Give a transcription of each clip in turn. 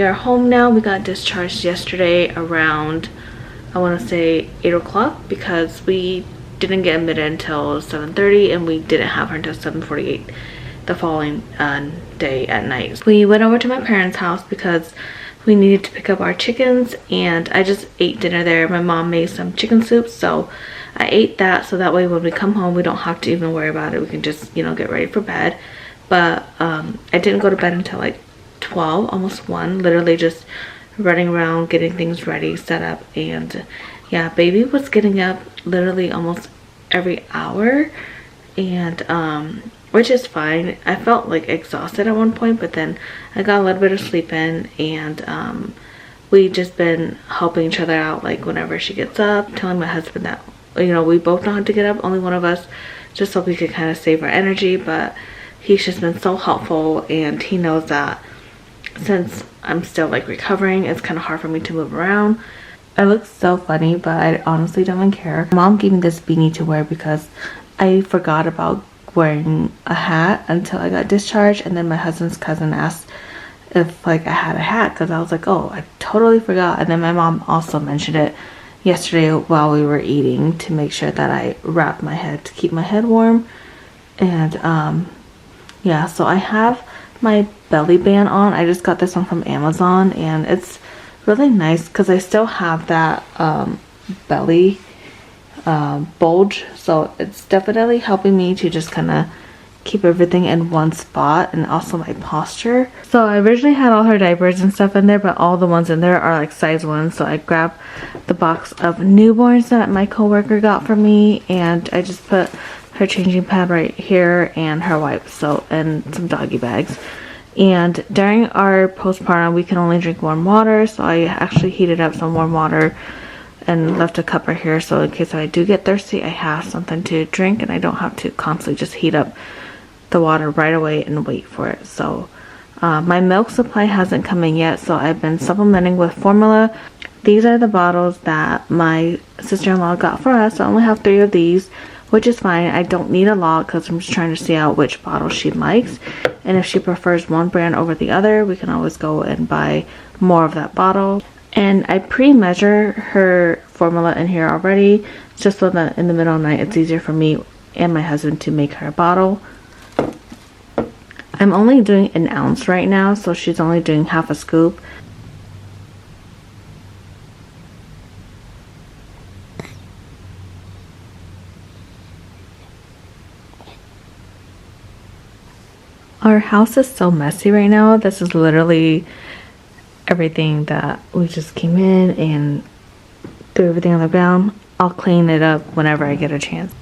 are home now. We got discharged yesterday around, I want to say 8 o'clock, because we didn't get admitted until 7:30 and we didn't have her until 7:48 the following day at night. We went over to my parents' house because we needed to pick up our chickens, and I just ate dinner there. My mom made some chicken soup, so I ate that, so that way when we come home we don't have to even worry about it. We can just, you know, get ready for bed. But I didn't go to bed until like 12, almost 1, literally just running around getting things ready, set up. And yeah, baby was getting up literally almost every hour, and which is fine. I felt like exhausted at one point, but then I got a little bit of sleep in, and we just been helping each other out, like whenever she gets up, telling my husband that, you know, we both know how to get up, only one of us, just so we could kind of save our energy. But he's just been so helpful, and he knows that since I'm still like recovering, it's kind of hard for me to move around. I look so funny, but I honestly don't even care. Mom gave me this beanie to wear because I forgot about wearing a hat until I got discharged, and then my husband's cousin asked if like I had a hat, because I was like, oh, I totally forgot. And then my mom also mentioned it yesterday while we were eating, to make sure that I wrapped my head to keep my head warm. And yeah, so I have my belly band on. I just got this one from Amazon, and it's really nice because I still have that belly bulge, so it's definitely helping me to just kind of keep everything in one spot, and also my posture. So I originally had all her diapers and stuff in there, but all the ones in there are like size 1, so I grabbed the box of newborns that my coworker got for me, and I just put her changing pad right here and her wipes, so, and some doggy bags. And during our postpartum we can only drink warm water, so I actually heated up some warm water and left a cup right here, so in case I do get thirsty I have something to drink, and I don't have to constantly just heat up the water right away and wait for it. So my milk supply hasn't come in yet, so I've been supplementing with formula. These are the bottles that my sister-in-law got for us. I only have 3 of these, which is fine. I don't need a lot because I'm just trying to see out which bottle she likes, and if she prefers one brand over the other, we can always go and buy more of that bottle. And I pre-measure her formula in here already, just so that in the middle of the night it's easier for me and my husband to make her a bottle. I'm only doing 1 ounce right now, so she's only doing half a scoop. Our house is so messy right now. This is literally everything that we just came in and threw everything on the ground. I'll clean it up whenever I get a chance.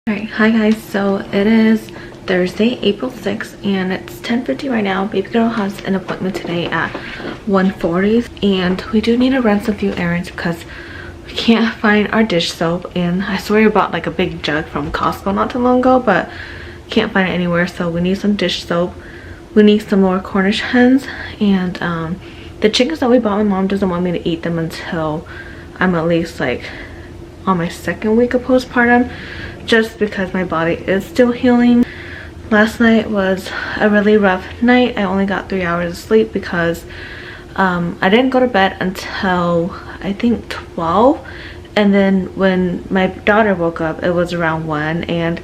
Alright, hi guys, so it is Thursday, April 6th, and it's 10:50 right now. Baby girl has an appointment today at 1:40, and we do need to run some few errands because we can't find our dish soap. And I swear we bought like a big jug from Costco not too long ago, but can't find it anywhere, so we need some dish soap. We need some more Cornish hens, and the chickens that we bought, my mom doesn't want me to eat them until I'm at least like on my 2nd week of postpartum, just because my body is still healing. Last night was a really rough night. I only got 3 hours of sleep because I didn't go to bed until I think 12, and then when my daughter woke up it was around 1, and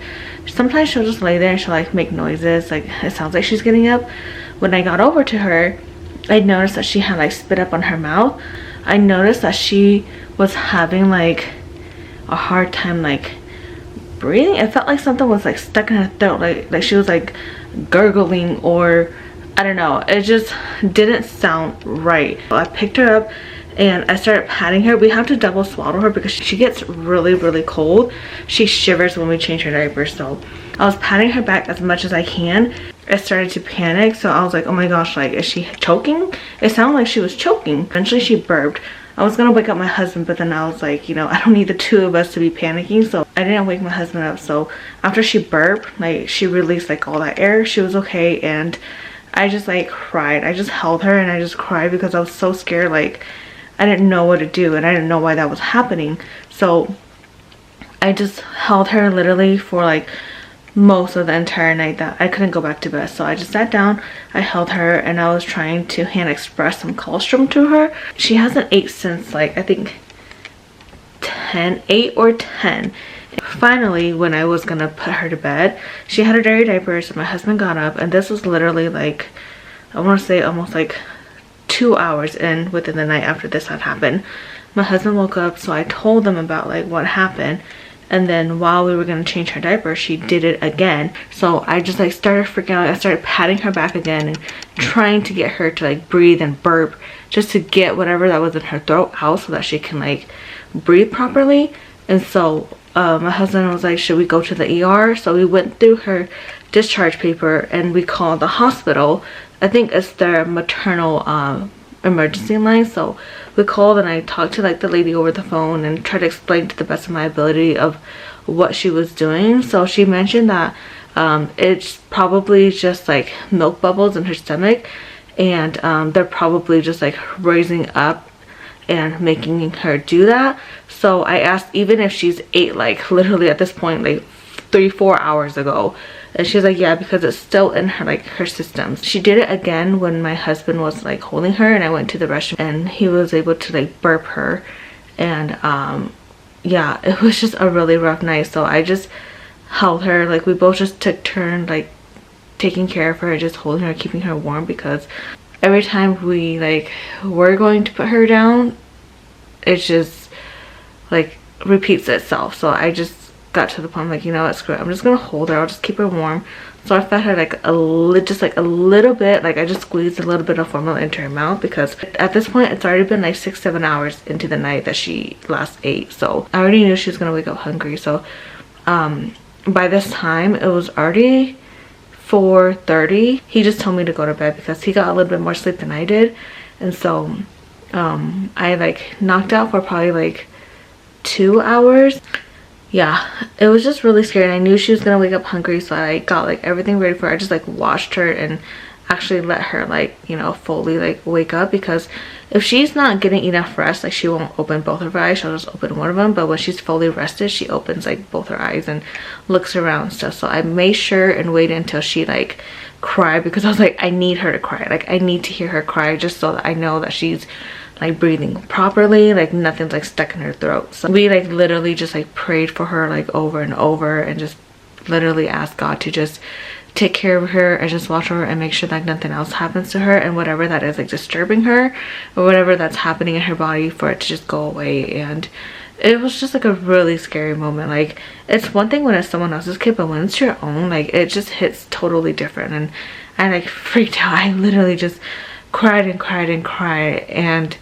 Sometimes she'll just lay there and she'll like make noises, like it sounds like she's getting up. When I got over to her, I noticed that she had like spit up on her mouth. I noticed that she was having like a hard time like breathing. It felt like something was like stuck in her throat, like she was like gurgling, or I don't know, it just didn't sound right. I picked her up and I started patting her. We have to double swaddle her because she gets really cold. She shivers when we change her diaper. So I was patting her back as much as I can. I started to panic, so I was like, oh my gosh, like, is she choking? It sounded like she was choking. Eventually she burped. I was gonna wake up my husband, but then I was like, you know, I don't need the two of us to be panicking, so I didn't wake my husband up. So after she burped, like, she released like all that air, she was okay, and I just like cried. I just held her and I just cried because I was so scared. Like, I didn't know what to do and I didn't know why that was happening. So I just held her literally for like most of the entire night that I couldn't go back to bed. So I just sat down, I held her, and I was trying to hand express some colostrum to her. She hasn't ate since like I think 8 or 10. Finally, when I was gonna put her to bed, she had her dirty diaper, so my husband got up, and this was literally like, I want to say almost like 2 hours in within the night after this had happened. My husband woke up, so I told them about like what happened. And then while we were gonna change her diaper, she did it again. So I just like started freaking out. I started patting her back again and trying to get her to like breathe and burp, just to get whatever that was in her throat out so that she can like breathe properly. And so my husband was like, should we go to the ER? So we went through her discharge paper and we called the hospital. I think it's their maternal emergency line. So we called and I talked to like the lady over the phone and tried to explain to the best of my ability of what she was doing. So she mentioned that it's probably just like milk bubbles in her stomach, and they're probably just like raising up and making her do that. So I asked even if she's ate like literally at this point like 3-4 hours ago, and she's like, yeah, because it's still in her like her systems. She did it again when my husband was like holding her and I went to the restroom, and he was able to like burp her. And yeah, it was just a really rough night. So I just held her, like we both just took turns like taking care of her, just holding her, keeping her warm, because every time we like were going to put her down, it just like repeats itself. So I just got to the point like, you know what, screw it, I'm just gonna hold her, I'll just keep her warm. So I fed her like just like a little bit, like I just squeezed a little bit of formula into her mouth, because at this point it's already been like 6-7 hours into the night that she last ate. So I already knew she was gonna wake up hungry. So by this time it was already 4:30. He just told me to go to bed because he got a little bit more sleep than I did. And so I like knocked out for probably like 2 hours. Yeah, it was just really scary. I knew she was gonna wake up hungry, so I got like everything ready for her. I just like washed her and actually let her like, you know, fully like wake up, because if she's not getting enough rest, like she won't open both of her eyes, she'll just open one of them. But when she's fully rested, she opens like both her eyes and looks around and stuff. So I made sure and waited until she like cried, because I was like, I need her to cry, like I need to hear her cry, just so that I know that she's like breathing properly, like nothing's like stuck in her throat. So we like literally just like prayed for her like over and over, and just literally asked God to just take care of her and just watch her and make sure that nothing else happens to her, and whatever that is like disturbing her or whatever that's happening in her body, for it to just go away. And it was just like a really scary moment. Like, it's one thing when it's someone else's kid, but when it's your own, like it just hits totally different. And I like freaked out. I literally just cried and cried and cried, and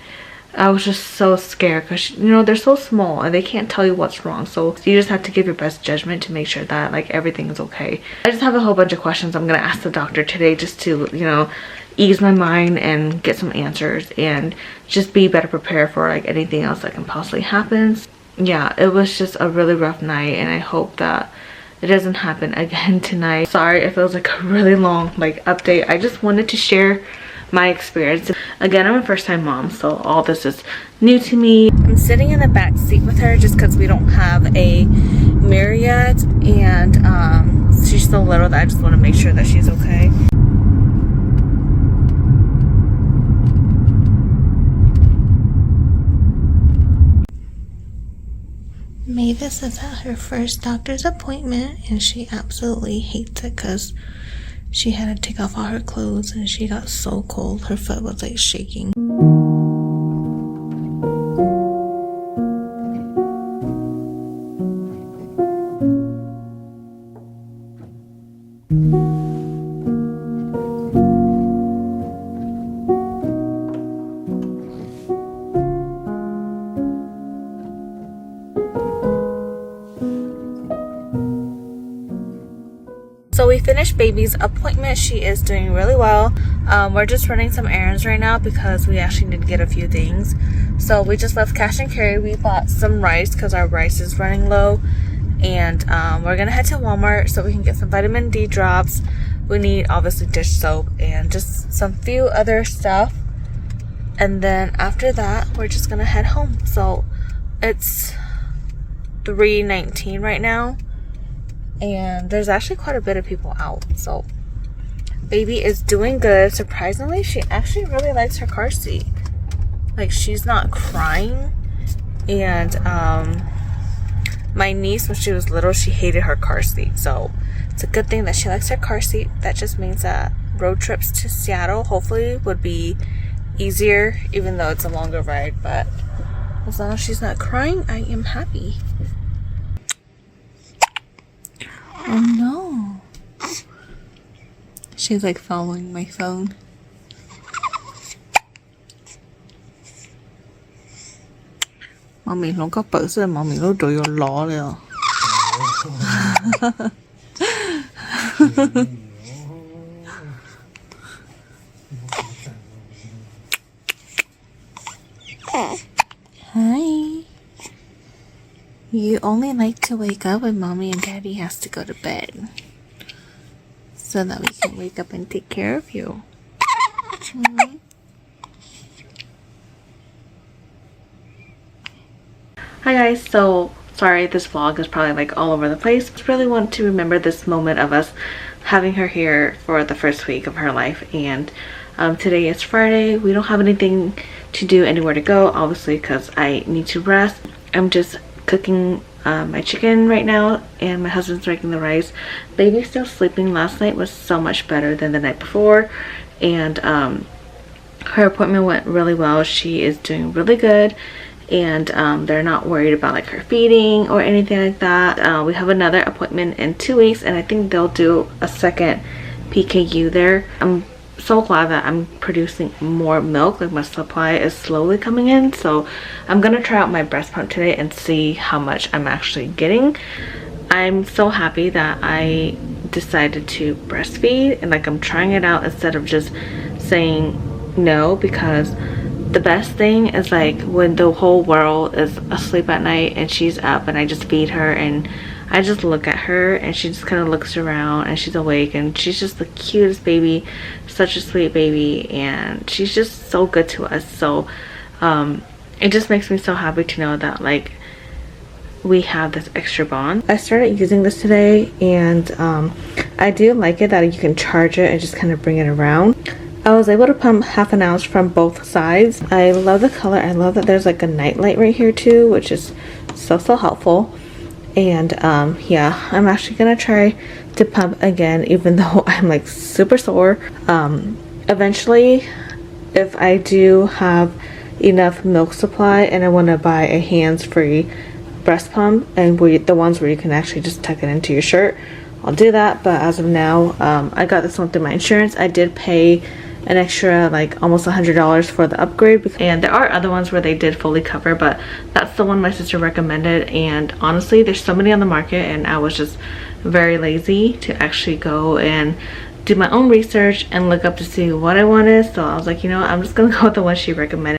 I was just so scared, because you know, they're so small and they can't tell you what's wrong. So you just have to give your best judgment to make sure that like everything is okay. I just have a whole bunch of questions I'm gonna ask the doctor today, just to, you know, ease my mind and get some answers and just be better prepared for like anything else that can possibly happen. Yeah, it was just a really rough night, and I hope that it doesn't happen again tonight. Sorry if it was like a really long like update. I just wanted to share my experience. Again, I'm a first-time mom, so all this is new to me. I'm sitting in the back seat with her just because we don't have a mirror yet, and she's so little that I just want to make sure that she's okay. Mavis is at her first doctor's appointment and she absolutely hates it because she had to take off all her clothes and she got so cold. Her foot was like shaking. So we finished baby's appointment. She is doing really well. We're just running some errands right now because we actually need to get a few things. So we just left cash and carry. We bought some rice because our rice is running low. And we're gonna head to Walmart so we can get some vitamin D drops. We need obviously dish soap and just some few other stuff. And then after that, we're just gonna head home. So it's 3:19 right now. And there's actually quite a bit of people out. So baby is doing good. Surprisingly, she actually really likes her car seat. Like, she's not crying. And my niece, when she was little, she hated her car seat. So it's a good thing that she likes her car seat. That just means that road trips to Seattle hopefully would be easier, even though it's a longer ride. But as long as she's not crying, I am happy. Oh no. She's like following my phone. Mommy nó có bự rồi, mommy nó đuổi vô lọ rồi. Hi. You only like to wake up when mommy and daddy has to go to bed. So that we can wake up and take care of you. Mm-hmm. Hi guys, so sorry this vlog is probably like all over the place. I really want to remember this moment of us having her here for the first week of her life. And today is Friday. We don't have anything to do, anywhere to go, obviously, because I need to rest. I'm just cooking my chicken right now, and my husband's making the rice. Baby's still sleeping. Last night was so much better than the night before, and her appointment went really well. She is doing really good, and they're not worried about like her feeding or anything like that. We have another appointment in 2 weeks, and I think they'll do a second PKU there. I'm so glad that I'm producing more milk. Like, my supply is slowly coming in, so I'm gonna try out my breast pump today and see how much I'm actually getting. I'm so happy that I decided to breastfeed, and like, I'm trying it out instead of just saying no, because the best thing is like when the whole world is asleep at night and she's up and I just feed her and I just look at her and she just kind of looks around and she's awake, and she's just the cutest baby, such a sweet baby, and she's just so good to us. So it just makes me so happy to know that like we have this extra bond. I started using this today, and I do like it that you can charge it and just kind of bring it around. I was able to pump 1/2 ounce from both sides. I love the color. I love that there's like a night light right here too, which is so helpful. And yeah, I'm actually gonna try to pump again, even though I'm like super sore. Eventually, if I do have enough milk supply and I want to buy a hands-free breast pump, and the ones where you can actually just tuck it into your shirt, I'll do that. But as of now, I got this one through my insurance. I did pay an extra like almost $100 for the upgrade, and there are other ones where they did fully cover, but that's the one my sister recommended. And honestly, there's so many on the market, and I was just very lazy to actually go and do my own research and look up to see what I wanted. So I was like, you know what, I'm just gonna go with the one she recommended.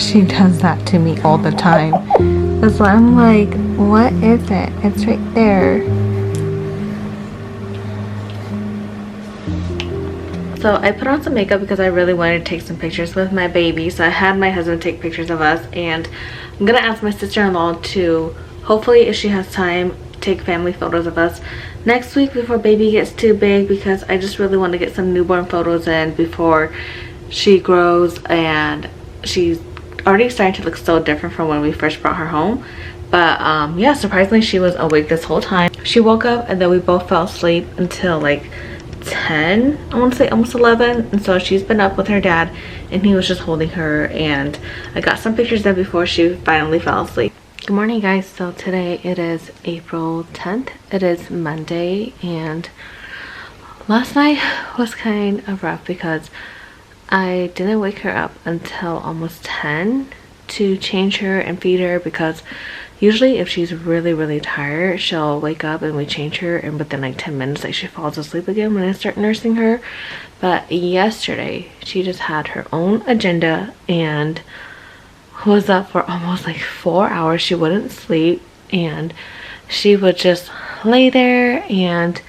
She does that to me all the time. That's why I'm like, what is it? It's right there. So I put on some makeup because I really wanted to take some pictures with my baby. So I had my husband take pictures of us, and I'm gonna ask my sister-in-law to, hopefully if she has time, take family photos of us next week before baby gets too big, because I just really want to get some newborn photos in before she grows. And she's already starting to look so different from when we first brought her home. But yeah, surprisingly she was awake this whole time. She woke up and then we both fell asleep until like 10, I want to say almost 11, and so she's been up with her dad and he was just holding her, and I got some pictures done before she finally fell asleep. Good morning guys. So today it is April 10th. It is Monday, and last night was kind of rough because I didn't wake her up until almost 10 to change her and feed her, because usually if she's really tired, she'll wake up and we change her, and within like 10 minutes like she falls asleep again when I start nursing her. But yesterday she just had her own agenda and was up for almost like 4 hours. She wouldn't sleep, and she would just lay there, and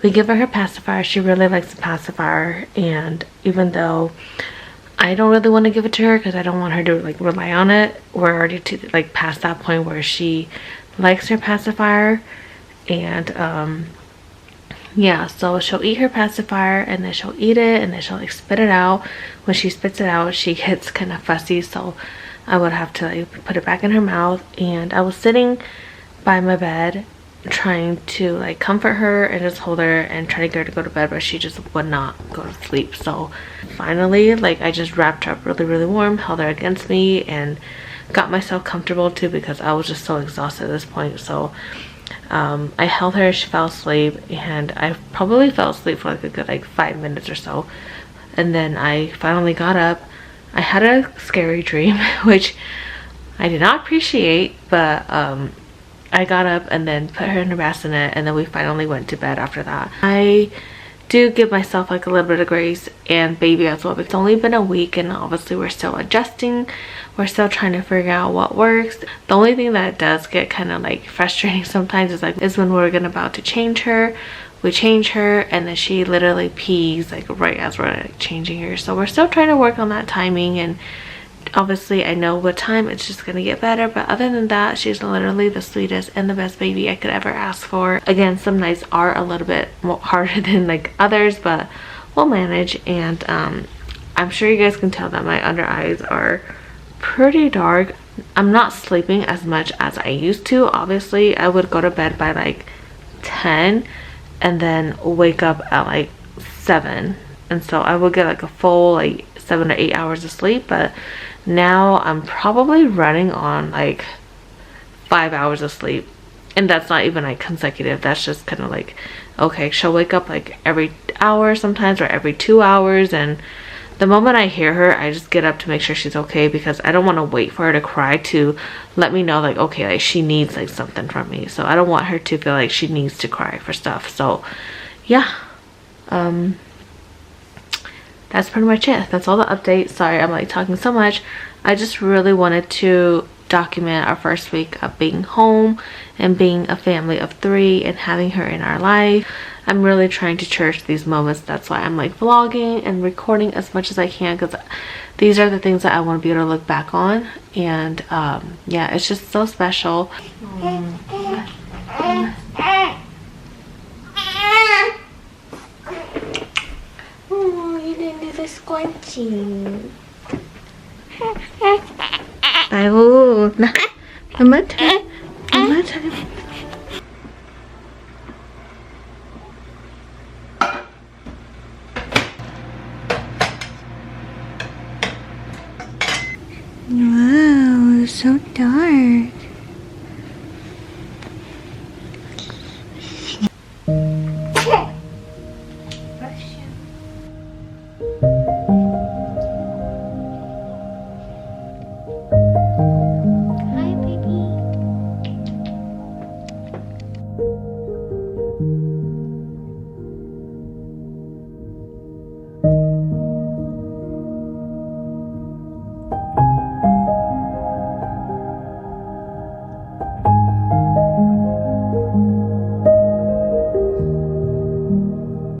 we give her pacifier. She really likes the pacifier, and even though I don't really want to give it to her because I don't want her to like rely on it, we're already to like past that point where she likes her pacifier. And yeah, so she'll eat her pacifier and then she'll eat it and then she'll like spit it out. When she spits it out, she gets kind of fussy, so I would have to like put it back in her mouth. And I was sitting by my bed trying to like comfort her and just hold her and try to get her to go to bed, but she just would not go to sleep. So finally, like, I just wrapped her up really warm, held her against me, and got myself comfortable too, because I was just so exhausted at this point. So I held her, she fell asleep, and I probably fell asleep for like a good like 5 minutes or so. And then I finally got up. I had a scary dream which I did not appreciate, but I got up and then put her in her bassinet, and then we finally went to bed after that. I do give myself like a little bit of grace, and baby as well. It's only been a week, and obviously we're still adjusting. We're still trying to figure out what works. The only thing that does get kind of like frustrating sometimes is when we're about to change her. We change her and then she literally pees like right as we're like changing her. So we're still trying to work on that timing, and obviously I know with time it's just gonna get better. But other than that, she's literally the sweetest and the best baby I could ever ask for. Again, some nights are a little bit more harder than like others, but we'll manage. And I'm sure you guys can tell that my under eyes are pretty dark. I'm not sleeping as much as I used to. Obviously I would go to bed by like 10 and then wake up at like 7, and so I would get like a full like 7 to 8 hours of sleep. But now I'm probably running on like 5 hours of sleep, and that's not even like consecutive. That's just kind of like, okay, she'll wake up like every hour sometimes, or every 2 hours, and the moment I hear her, I just get up to make sure she's okay, because I don't want to wait for her to cry to let me know like, okay, like she needs like something from me. So I don't want her to feel like she needs to cry for stuff. So yeah, that's pretty much it. That's all the updates. Sorry I'm like talking so much. I just really wanted to document our first week of being home and being a family of 3 and having her in our life. I'm really trying to cherish these moments. That's why I'm like vlogging and recording as much as I can, because these are the things that I want to be able to look back on. And yeah, it's just so special. Oh, you didn't do the squinching. Ayo, nah, mama time, mama time. Wow, it's so dark.